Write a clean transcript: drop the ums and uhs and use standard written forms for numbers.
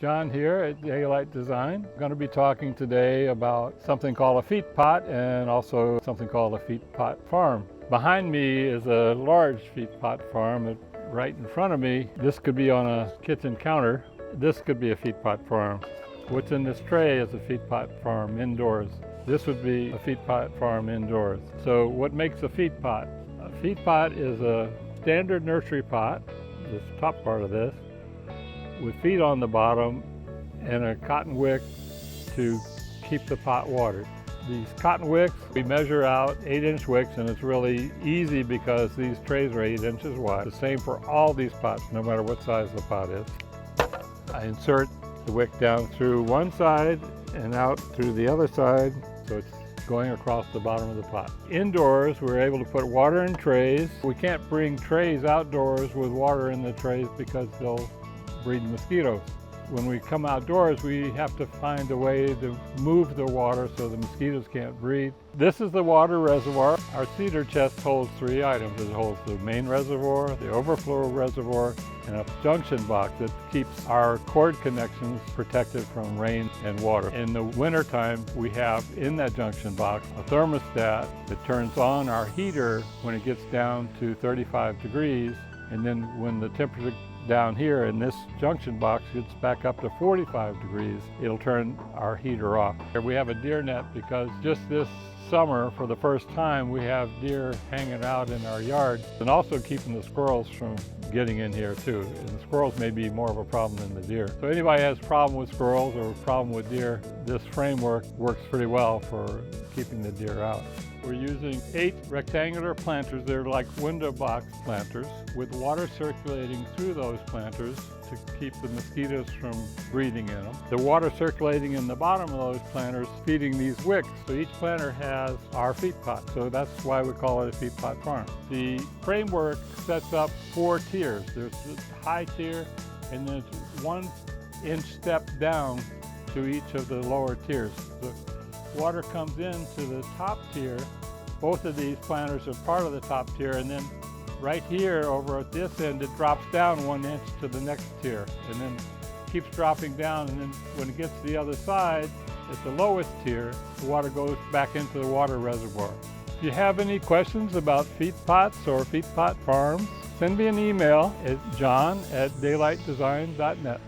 John here at Daylight Design. I'm going to be talking today about something called a Feetpot and also something called a Feetpot farm. Behind me is a large Feetpot farm. Right in front of me, this could be on a kitchen counter. This could be a Feetpot farm. What's in this tray is a Feetpot farm indoors. This would be a Feetpot farm indoors. So what makes a Feetpot? A Feetpot is a standard nursery pot, this top part of this, with feet on the bottom and a cotton wick to keep the pot watered. These cotton wicks, we measure out 8-inch wicks, and it's really easy because these trays are 8 inches wide. The same for all these pots, no matter what size the pot is. I insert the wick down through one side and out through the other side, so it's going across the bottom of the pot. Indoors, we're able to put water in trays. We can't bring trays outdoors with water in the trays because they'll breed mosquitoes. When we come outdoors, we have to find a way to move the water so the mosquitoes can't breed. This is the water reservoir. Our cedar chest holds 3 items. It holds the main reservoir, the overflow reservoir, and a junction box that keeps our cord connections protected from rain and water. In the wintertime, we have in that junction box a thermostat that turns on our heater when it gets down to 35 degrees, and then when the temperature down here in this junction box gets back up to 45 degrees, it'll turn our heater off. We have a deer net because just this summer, for the first time, we have deer hanging out in our yard, and also keeping the squirrels from getting in here too. And the squirrels may be more of a problem than the deer. So anybody has a problem with squirrels or a problem with deer, this framework works pretty well for keeping the deer out. We're using 8 rectangular planters. They're like window box planters with water circulating through those planters to keep the mosquitoes from breeding in them. The water circulating in the bottom of those planters feeding these wicks. So each planter has our Feetpot. So that's why we call it a Feetpot farm. The framework sets up 4 tiers. There's a high tier, and then it's 1-inch step down to each of the lower tiers. The water comes into the top tier. Both of these planters are part of the top tier, and then right here over at this end it drops down 1 inch to the next tier, and then keeps dropping down, and then when it gets to the other side at the lowest tier, the water goes back into the water reservoir. If you have any questions about Feetpots or Feetpot farms, send me an email at john@daylightdesign.net.